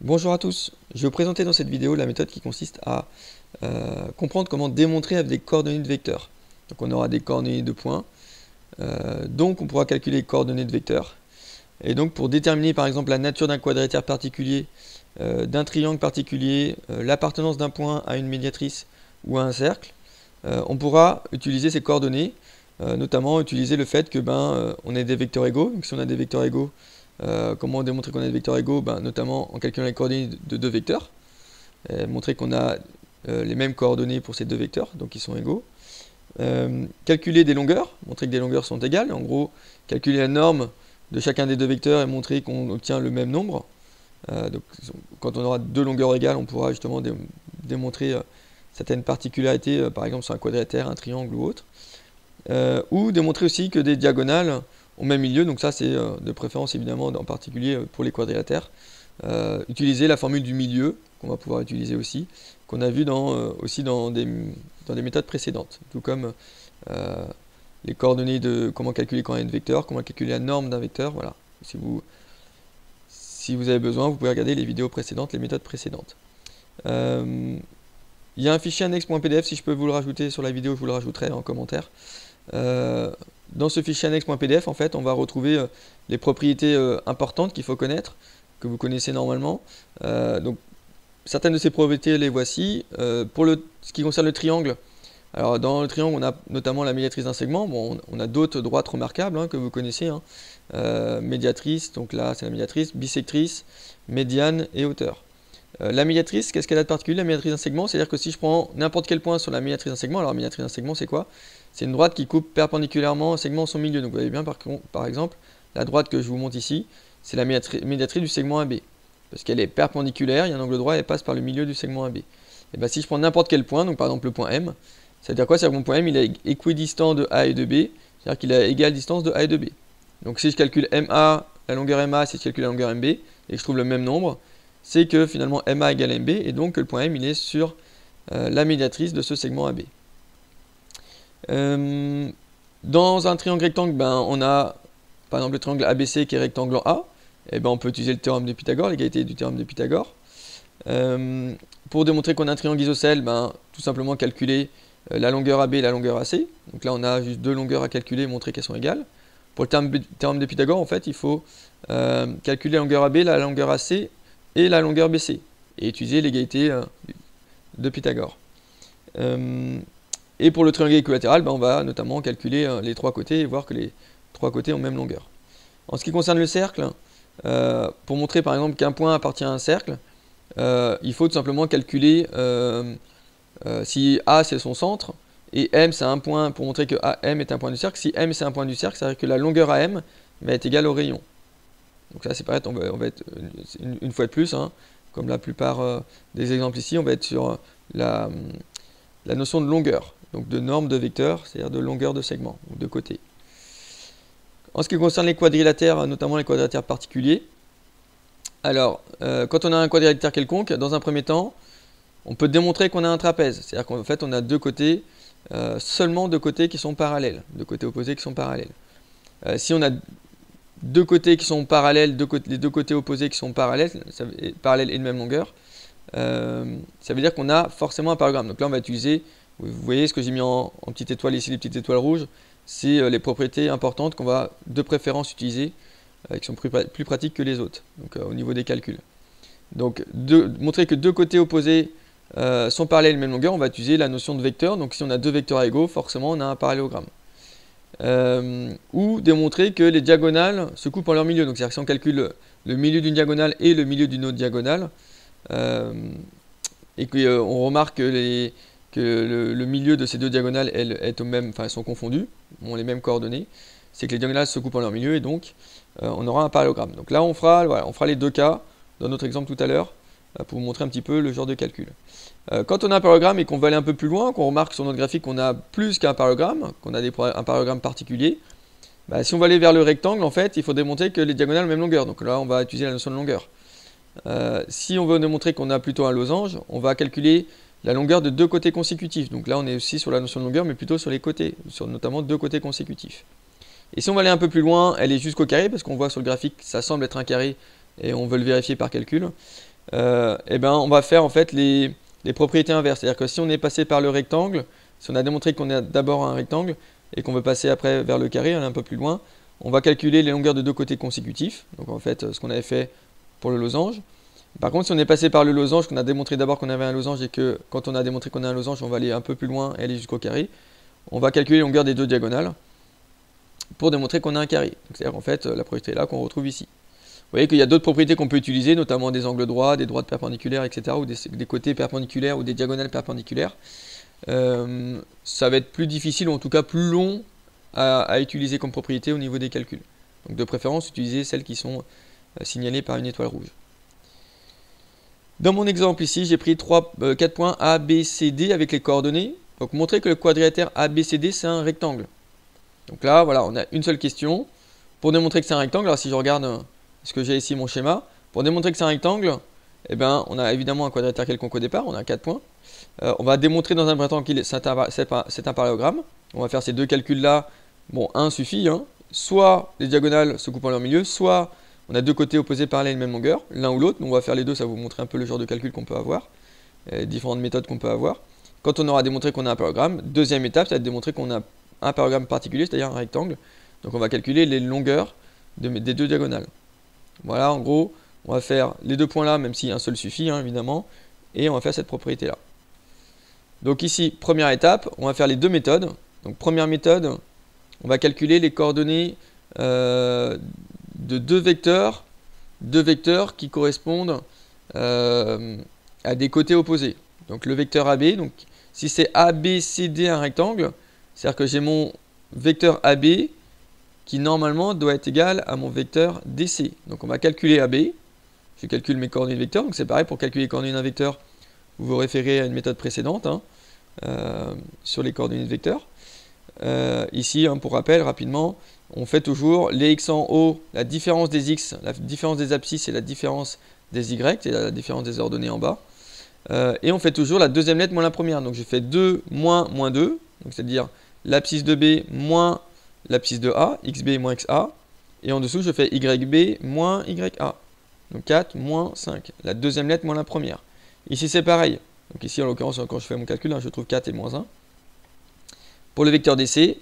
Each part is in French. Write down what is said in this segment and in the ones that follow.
Bonjour à tous, je vais vous présenter dans cette vidéo la méthode qui consiste à comprendre comment démontrer avec des coordonnées de vecteurs. Donc on aura des coordonnées de points, donc on pourra calculer les coordonnées de vecteurs. Et donc pour déterminer par exemple la nature d'un quadrilatère particulier, d'un triangle particulier, l'appartenance d'un point à une médiatrice ou à un cercle, on pourra utiliser ces coordonnées, notamment utiliser le fait que on ait des vecteurs égaux. Donc si on a des vecteurs égaux, comment démontrer qu'on a des vecteurs égaux? Notamment en calculant les coordonnées de deux vecteurs. Montrer qu'on a les mêmes coordonnées pour ces deux vecteurs, donc ils sont égaux. Calculer des longueurs, montrer que des longueurs sont égales. En gros, calculer la norme de chacun des deux vecteurs et montrer qu'on obtient le même nombre. Donc, quand on aura deux longueurs égales, on pourra justement démontrer certaines particularités, par exemple sur un quadrilatère, un triangle ou autre. Ou démontrer aussi que des diagonales au même milieu, donc ça c'est de préférence évidemment en particulier pour les quadrilatères. Utiliser la formule du milieu, qu'on va pouvoir utiliser aussi, qu'on a vu aussi dans des méthodes précédentes, tout comme les coordonnées de comment calculer les coordonnées de vecteurs, comment calculer la norme d'un vecteur, voilà. Si vous avez besoin, vous pouvez regarder les vidéos précédentes, les méthodes précédentes. Il y a un fichier index.pdf, si je peux vous le rajouter sur la vidéo, je vous le rajouterai en commentaire. Dans ce fichier index.pdf, en fait, on va retrouver les propriétés importantes qu'il faut connaître, que vous connaissez normalement. Donc, certaines de ces propriétés, les voici. Pour ce qui concerne le triangle, alors dans le triangle, on a notamment la médiatrice d'un segment. Bon, on a d'autres droites remarquables que vous connaissez. Médiatrice, donc là c'est la médiatrice, bisectrice, médiane et hauteur. La médiatrice, qu'est-ce qu'elle a de particulier, la médiatrice d'un segment? C'est-à-dire que si je prends n'importe quel point sur la médiatrice d'un segment, alors la médiatrice d'un segment c'est quoi? C'est une droite qui coupe perpendiculairement un segment en son milieu. Donc vous voyez bien par exemple, la droite que je vous montre ici, c'est la médiatrice du segment AB. Parce qu'elle est perpendiculaire, il y a un angle droit et elle passe par le milieu du segment AB. Et bien si je prends n'importe quel point, donc par exemple le point M, ça veut dire quoi? C'est-à-dire que mon point M il est équidistant de A et de B, c'est-à-dire qu'il a égale distance de A et de B. Donc si je calcule MA, la longueur MA, si je calcule la longueur MB, et que je trouve le même nombre, c'est que finalement MA égale MB, et donc que le point M il est sur la médiatrice de ce segment AB. Dans un triangle rectangle, on a par exemple le triangle ABC qui est rectangle en A, et on peut utiliser le théorème de Pythagore, l'égalité du théorème de Pythagore. Pour démontrer qu'on a un triangle isocèle, tout simplement calculer la longueur AB et la longueur AC. Donc là on a juste deux longueurs à calculer et montrer qu'elles sont égales. Pour le théorème de Pythagore, en fait, il faut calculer la longueur AB, la longueur AC et la longueur BC, et utiliser l'égalité de Pythagore. Et pour le triangle équilatéral, on va notamment calculer les trois côtés et voir que les trois côtés ont même longueur. En ce qui concerne le cercle, pour montrer par exemple qu'un point appartient à un cercle, il faut tout simplement calculer si A c'est son centre, et M c'est un point, pour montrer que M est un point du cercle. Si M c'est un point du cercle, ça veut dire que la longueur AM va être égale au rayon. Donc ça c'est pareil, on va être une fois de plus, comme la plupart des exemples ici, on va être sur la notion de longueur, donc de norme de vecteur, c'est-à-dire de longueur de segment, ou de côté. En ce qui concerne les quadrilatères, notamment les quadrilatères particuliers, alors quand on a un quadrilatère quelconque, dans un premier temps, on peut démontrer qu'on a un trapèze, c'est-à-dire qu'en fait on a deux côtés, seulement deux côtés qui sont parallèles, deux côtés opposés qui sont parallèles. Si on a deux côtés qui sont parallèles, les deux côtés opposés qui sont parallèles et de même longueur, ça veut dire qu'on a forcément un parallélogramme. Donc là on va utiliser, vous voyez ce que j'ai mis en petite étoile ici, les petites étoiles rouges, c'est les propriétés importantes qu'on va de préférence utiliser, qui sont plus pratiques que les autres, donc au niveau des calculs. Donc montrer que deux côtés opposés sont parallèles de même longueur, on va utiliser la notion de vecteur. Donc si on a deux vecteurs égaux, forcément on a un parallélogramme. Ou démontrer que les diagonales se coupent en leur milieu. Donc c'est-à-dire que si on calcule le milieu d'une diagonale et le milieu d'une autre diagonale, et qu'on remarque que le milieu de ces deux diagonales elles sont confondues, ont les mêmes coordonnées, c'est que les diagonales se coupent en leur milieu, et donc on aura un parallélogramme. Donc là on fera les deux cas dans notre exemple tout à l'heure, pour vous montrer un petit peu le genre de calcul. Quand on a un parallélogramme et qu'on va aller un peu plus loin, qu'on remarque sur notre graphique qu'on a plus qu'un parallélogramme, qu'on a un parallélogramme particulier, si on va aller vers le rectangle, en fait, il faut démontrer que les diagonales ont la même longueur. Donc là, on va utiliser la notion de longueur. Si on veut démontrer qu'on a plutôt un losange, on va calculer la longueur de deux côtés consécutifs. Donc là, on est aussi sur la notion de longueur, mais plutôt sur les côtés, sur notamment deux côtés consécutifs. Et si on va aller un peu plus loin, elle est jusqu'au carré, parce qu'on voit sur le graphique, ça semble être un carré, et on veut le vérifier par calcul. eh ben, on va faire en fait les propriétés inverses. C'est-à-dire que si on est passé par le rectangle, si on a démontré qu'on a d'abord un rectangle et qu'on veut passer après vers le carré, aller un peu plus loin, on va calculer les longueurs de deux côtés consécutifs. Donc en fait, ce qu'on avait fait pour le losange. Par contre, si on est passé par le losange, qu'on a démontré d'abord qu'on avait un losange et que quand on a démontré qu'on a un losange, on va aller un peu plus loin et aller jusqu'au carré, on va calculer les longueurs des deux diagonales pour démontrer qu'on a un carré. C'est-à-dire en fait la propriété là qu'on retrouve ici. Vous voyez qu'il y a d'autres propriétés qu'on peut utiliser, notamment des angles droits, des droites perpendiculaires, etc., ou des côtés perpendiculaires ou des diagonales perpendiculaires. Ça va être plus difficile, ou en tout cas plus long à utiliser comme propriété au niveau des calculs. Donc de préférence, utilisez celles qui sont signalées par une étoile rouge. Dans mon exemple ici, j'ai pris 4 points A, B, C, D avec les coordonnées. Donc montrer que le quadrilatère ABCD c'est un rectangle. Donc là, voilà, on a une seule question. Pour démontrer que c'est un rectangle, alors si je regarde ce que j'ai ici, mon schéma, pour démontrer que c'est un rectangle, eh ben, on a évidemment un quadrilatère quelconque au départ, on a 4 points. On va démontrer dans un premier temps que c'est un parallélogramme. On va faire ces deux calculs-là. Bon, un suffit, hein. Soit les diagonales se coupent en leur milieu, soit on a deux côtés opposés parallèles, même longueur, l'un ou l'autre. Donc on va faire les deux, ça va vous montrer un peu le genre de calcul qu'on peut avoir, différentes méthodes qu'on peut avoir. Quand on aura démontré qu'on a un parallélogramme, deuxième étape, ça va être démontrer qu'on a un parallélogramme particulier, c'est-à-dire un rectangle. Donc on va calculer les longueurs des deux diagonales. Voilà, en gros, on va faire les deux points là, même si un seul suffit, hein, évidemment, et on va faire cette propriété-là. Donc ici, première étape, on va faire les deux méthodes. Donc première méthode, on va calculer les coordonnées de deux vecteurs qui correspondent à des côtés opposés. Donc le vecteur AB, donc si c'est ABCD un rectangle, c'est-à-dire que j'ai mon vecteur AB qui normalement doit être égal à mon vecteur DC. Donc on va calculer AB, je calcule mes coordonnées de vecteur, donc c'est pareil, pour calculer les coordonnées d'un vecteur, vous vous référez à une méthode précédente hein, sur les coordonnées de vecteur. Ici, hein, pour rappel, rapidement, on fait toujours les x en haut, la différence des x, la différence des abscisses et la différence des y, et la différence des ordonnées en bas. Et on fait toujours la deuxième lettre moins la première. Donc je fais 2 moins 2, c'est-à-dire l'abscisse de B moins l'abscisse de A, xb moins xa. Et en dessous, je fais yb moins ya. Donc 4 moins 5. La deuxième lettre moins la première. Ici, c'est pareil. Donc ici, en l'occurrence, quand je fais mon calcul, hein, je trouve 4 et moins 1. Pour le vecteur DC,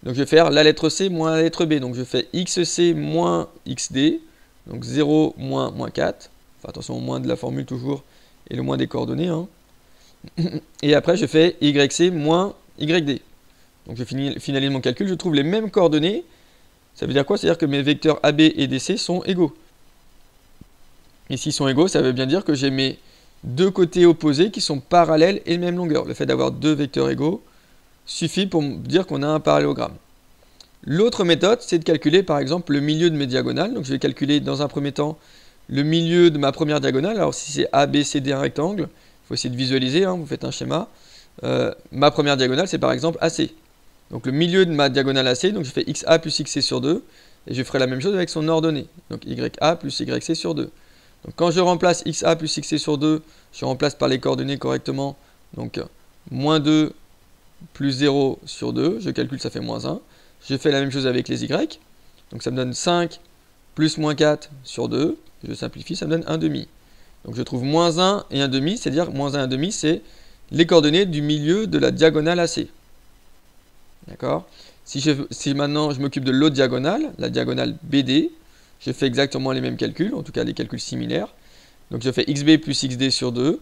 donc je vais faire la lettre C moins la lettre B. Donc je fais xc moins xd. Donc 0 moins 4. Enfin, attention au moins de la formule toujours. Et le moins des coordonnées. Hein. Et après, je fais yc moins yd. Donc je finalise mon calcul, je trouve les mêmes coordonnées. Ça veut dire quoi? C'est-à-dire que mes vecteurs AB et DC sont égaux. Et s'ils sont égaux, ça veut bien dire que j'ai mes deux côtés opposés qui sont parallèles et de même longueur. Le fait d'avoir deux vecteurs égaux suffit pour dire qu'on a un parallélogramme. L'autre méthode, c'est de calculer par exemple le milieu de mes diagonales. Donc je vais calculer dans un premier temps le milieu de ma première diagonale. Alors si c'est ABCD un rectangle, il faut essayer de visualiser, hein, vous faites un schéma. Ma première diagonale, c'est par exemple AC. Donc le milieu de ma diagonale AC, donc je fais XA plus XC sur 2, et je ferai la même chose avec son ordonnée. Donc YA plus YC sur 2. Donc quand je remplace XA plus XC sur 2, je remplace par les coordonnées correctement. Donc moins 2 plus 0 sur 2, je calcule, ça fait moins 1. Je fais la même chose avec les Y. Donc ça me donne 5 plus moins 4 sur 2. Je simplifie, ça me donne 1,5. Donc je trouve moins 1 et 1,5, c'est-à-dire moins 1 et 1,5, c'est les coordonnées du milieu de la diagonale AC. D'accord? Si maintenant je m'occupe de l'autre diagonale, la diagonale BD, je fais exactement les mêmes calculs, en tout cas des calculs similaires. Donc je fais XB plus XD sur 2,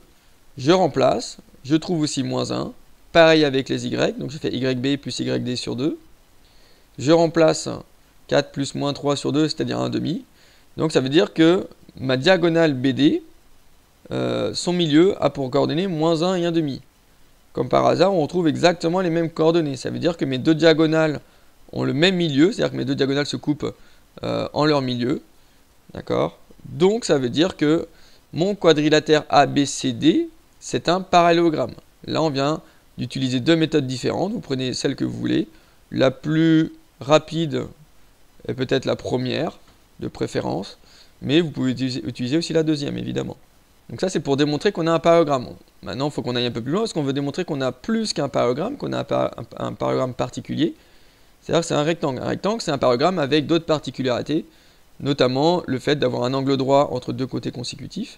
je remplace, je trouve aussi moins 1, pareil avec les Y, donc je fais YB plus YD sur 2, je remplace 4 plus moins 3 sur 2, c'est-à-dire 1,5. Donc ça veut dire que ma diagonale BD, son milieu a pour coordonnées moins 1 et 1,5. Comme par hasard, on retrouve exactement les mêmes coordonnées. Ça veut dire que mes deux diagonales ont le même milieu, c'est-à-dire que mes deux diagonales se coupent en leur milieu. D'accord? Donc ça veut dire que mon quadrilatère ABCD, c'est un parallélogramme. Là, on vient d'utiliser deux méthodes différentes. Vous prenez celle que vous voulez. La plus rapide est peut-être la première, de préférence. Mais vous pouvez utiliser aussi la deuxième, évidemment. Donc ça, c'est pour démontrer qu'on a un parallélogramme. Maintenant, il faut qu'on aille un peu plus loin, parce qu'on veut démontrer qu'on a plus qu'un parallélogramme, qu'on a un parallélogramme particulier. C'est-à-dire que c'est un rectangle. Un rectangle, c'est un parallélogramme avec d'autres particularités, notamment le fait d'avoir un angle droit entre deux côtés consécutifs.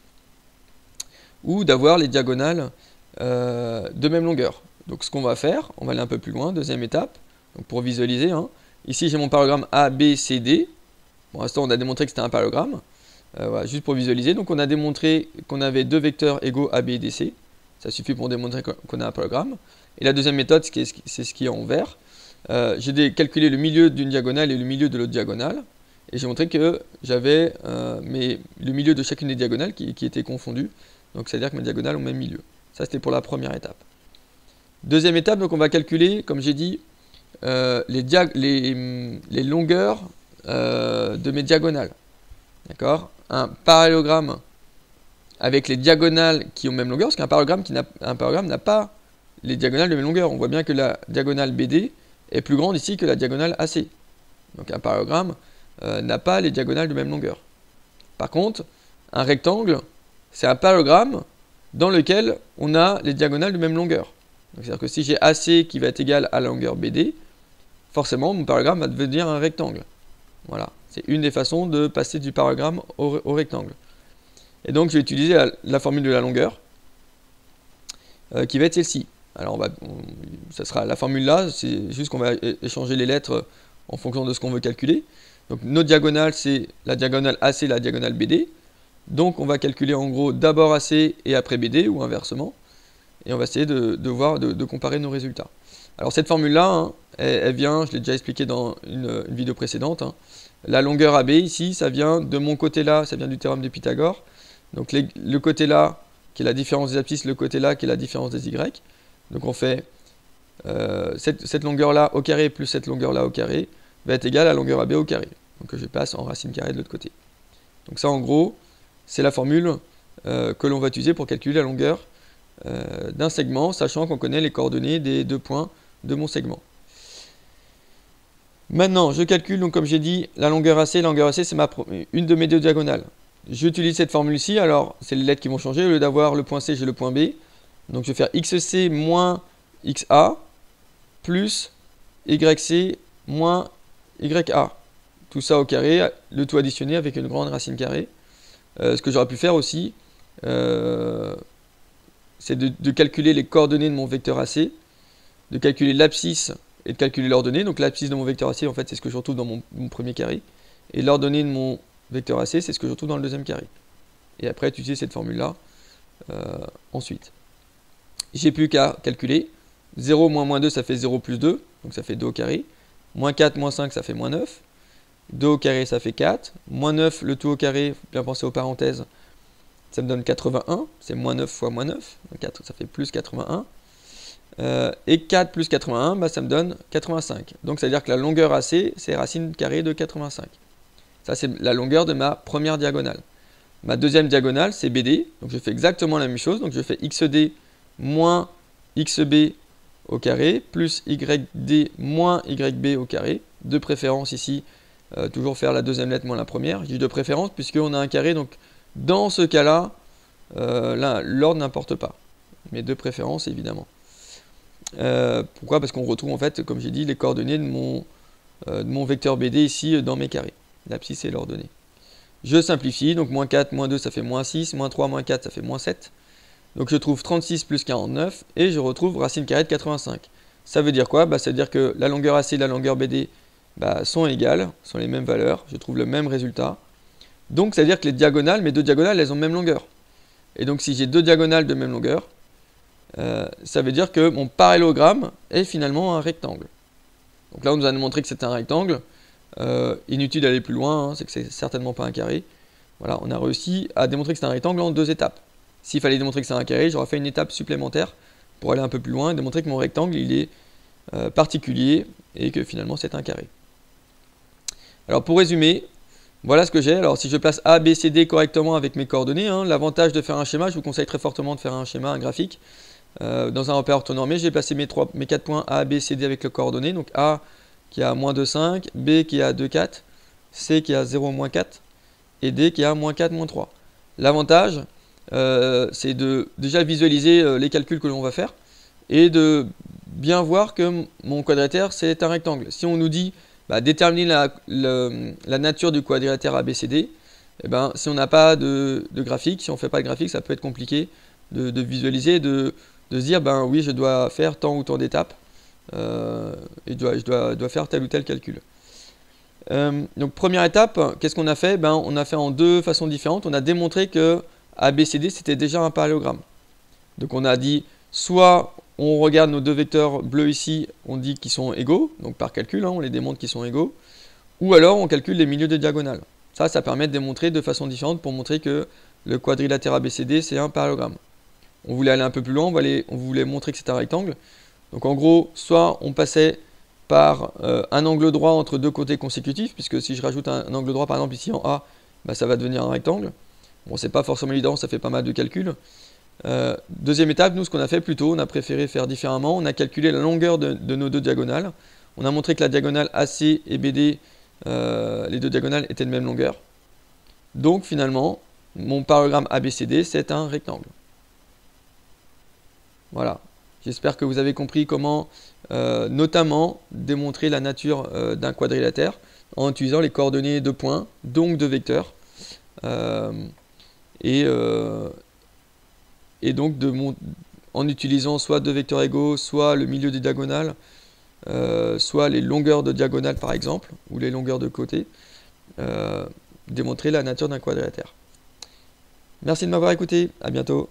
ou d'avoir les diagonales de même longueur. Donc ce qu'on va faire, on va aller un peu plus loin, deuxième étape, donc pour visualiser. Hein. Ici j'ai mon parallélogramme A, B, C, D. Pour l'instant on a démontré que c'était un parallélogramme, voilà, juste pour visualiser. Donc on a démontré qu'on avait deux vecteurs égaux AB et DC. Ça suffit pour démontrer qu'on a un parallélogramme. Et la deuxième méthode, c'est ce qui est en vert. J'ai calculé le milieu d'une diagonale et le milieu de l'autre diagonale. Et j'ai montré que j'avais le milieu de chacune des diagonales qui était confondu. Donc c'est-à-dire que mes diagonales ont le même milieu. Ça c'était pour la première étape. Deuxième étape, donc on va calculer, comme j'ai dit, les longueurs de mes diagonales. D'accord? Un parallélogramme avec les diagonales qui ont même longueur, parce qu'un parallélogramme n'a pas les diagonales de même longueur. On voit bien que la diagonale BD est plus grande ici que la diagonale AC. Donc un parallélogramme n'a pas les diagonales de même longueur. Par contre, un rectangle, c'est un parallélogramme dans lequel on a les diagonales de même longueur. C'est-à-dire que si j'ai AC qui va être égal à la longueur BD, forcément mon parallélogramme va devenir un rectangle. Voilà, c'est une des façons de passer du parallélogramme au rectangle. Et donc je vais utiliser la formule de la longueur, qui va être celle-ci. Alors ça sera la formule là, c'est juste qu'on va échanger les lettres en fonction de ce qu'on veut calculer. Donc notre diagonale, c'est la diagonale AC et la diagonale BD. Donc on va calculer en gros d'abord AC et après BD, ou inversement. Et on va essayer de comparer nos résultats. Alors cette formule-là, hein, elle vient, je l'ai déjà expliqué dans une vidéo précédente. Hein. La longueur AB ici, ça vient de mon côté là, ça vient du théorème de Pythagore. Donc le côté là, qui est la différence des abscisses, le côté là, qui est la différence des Y. Donc on fait cette longueur-là au carré plus cette longueur-là au carré va être égale à la longueur AB au carré. Donc je passe en racine carrée de l'autre côté. Donc ça en gros, c'est la formule que l'on va utiliser pour calculer la longueur d'un segment, sachant qu'on connaît les coordonnées des deux points de mon segment. Maintenant, je calcule, donc comme j'ai dit, la longueur AC. La longueur AC, c'est une de mes deux diagonales. J'utilise cette formule ici, alors c'est les lettres qui vont changer. Au lieu d'avoir le point C, j'ai le point B. Donc je vais faire XC moins XA plus YC moins YA. Tout ça au carré, le tout additionné avec une grande racine carrée. Ce que j'aurais pu faire aussi, c'est de calculer les coordonnées de mon vecteur AC, de calculer l'abscisse et de calculer l'ordonnée. Donc l'abscisse de mon vecteur AC, en fait, c'est ce que je retrouve dans mon premier carré. Et l'ordonnée de mon vecteur AC, c'est ce que je retrouve dans le deuxième carré. Et après, utiliser cette formule-là ensuite. J'ai plus qu'à calculer. 0 moins moins 2, ça fait 0 plus 2, donc ça fait 2 au carré. Moins 4, moins 5, ça fait moins 9. 2 au carré, ça fait 4. Moins 9, le tout au carré, faut bien penser aux parenthèses, ça me donne 81. C'est moins 9 fois moins 9. Donc 4, ça fait plus 81. Et 4 plus 81, bah, ça me donne 85. Donc ça veut dire que la longueur AC, c'est racine carrée de 85. Ça, c'est la longueur de ma première diagonale. Ma deuxième diagonale, c'est BD. Donc je fais exactement la même chose. Donc je fais XD moins XB au carré, plus YD moins YB au carré. De préférence ici, toujours faire la deuxième lettre moins la première. Je dis de préférence puisqu'on a un carré, donc dans ce cas-là, l'ordre n'importe pas. Mais de préférence, évidemment. Pourquoi? Parce qu'on retrouve, en fait, comme j'ai dit, les coordonnées de mon vecteur BD ici dans mes carrés. L'abscisse et l'ordonnée. Je simplifie, donc moins 4, moins 2, ça fait moins 6, moins 3, moins 4, ça fait moins 7. Donc je trouve 36 plus 49, et je retrouve racine carrée de 85. Ça veut dire quoi? Bah, ça veut dire que la longueur AC et la longueur BD sont égales, sont les mêmes valeurs, je trouve le même résultat. Donc ça veut dire que les diagonales, mes deux diagonales, elles ont même longueur. Et donc si j'ai deux diagonales de même longueur, ça veut dire que mon parallélogramme est finalement un rectangle. Donc là on nous a montré que c'était un rectangle. Inutile d'aller plus loin, hein, c'est que c'est certainement pas un carré. Voilà, on a réussi à démontrer que c'est un rectangle en 2 étapes. S'il fallait démontrer que c'est un carré, j'aurais fait une étape supplémentaire pour aller un peu plus loin et démontrer que mon rectangle il est particulier et que finalement c'est un carré. Alors pour résumer, voilà ce que j'ai. Alors si je place A, B, C, D correctement avec mes coordonnées, hein, l'avantage de faire un schéma, je vous conseille très fortement de faire un schéma, un graphique. Dans un repère orthonormé, j'ai placé mes 4 points A, B, C, D avec les coordonnées. Donc A qui a moins 2, 5, B qui a 2, 4, C qui a 0, moins 4, et D qui a moins 4, moins 3. L'avantage, c'est de déjà visualiser les calculs que l'on va faire, et de bien voir que mon quadrilatère, c'est un rectangle. Si on nous dit, déterminer la nature du quadrilatère ABCD, Et ben, si on n'a pas de graphique, si on ne fait pas de graphique, ça peut être compliqué de visualiser, de se dire, ben oui, je dois faire tant ou tant d'étapes, et je dois faire tel ou tel calcul. Donc première étape, qu'est-ce qu'on a fait? Ben, on a fait en deux façons différentes. On a démontré que ABCD c'était déjà un parallélogramme. Donc on a dit, soit on regarde nos deux vecteurs bleus ici, on dit qu'ils sont égaux, donc par calcul, hein, on les démontre qu'ils sont égaux, ou alors on calcule les milieux de diagonale. Ça permet de démontrer de façon différente pour montrer que le quadrilatère ABCD c'est un parallélogramme. On voulait aller un peu plus loin, on voulait montrer que c'est un rectangle. Donc en gros, soit on passait par un angle droit entre deux côtés consécutifs, puisque si je rajoute un angle droit par exemple ici en A, bah, ça va devenir un rectangle. Bon, c'est pas forcément évident, ça fait pas mal de calculs. Deuxième étape, nous ce qu'on a fait plutôt, on a préféré faire différemment, on a calculé la longueur de nos deux diagonales. On a montré que la diagonale AC et BD, les deux diagonales étaient de même longueur. Donc finalement, mon parallélogramme ABCD c'est un rectangle. Voilà, j'espère que vous avez compris comment notamment démontrer la nature d'un quadrilatère en utilisant les coordonnées de points, donc de vecteurs. Et donc en utilisant soit deux vecteurs égaux, soit le milieu des diagonales, soit les longueurs de diagonale par exemple, ou les longueurs de côté, démontrer la nature d'un quadrilatère. Merci de m'avoir écouté, à bientôt.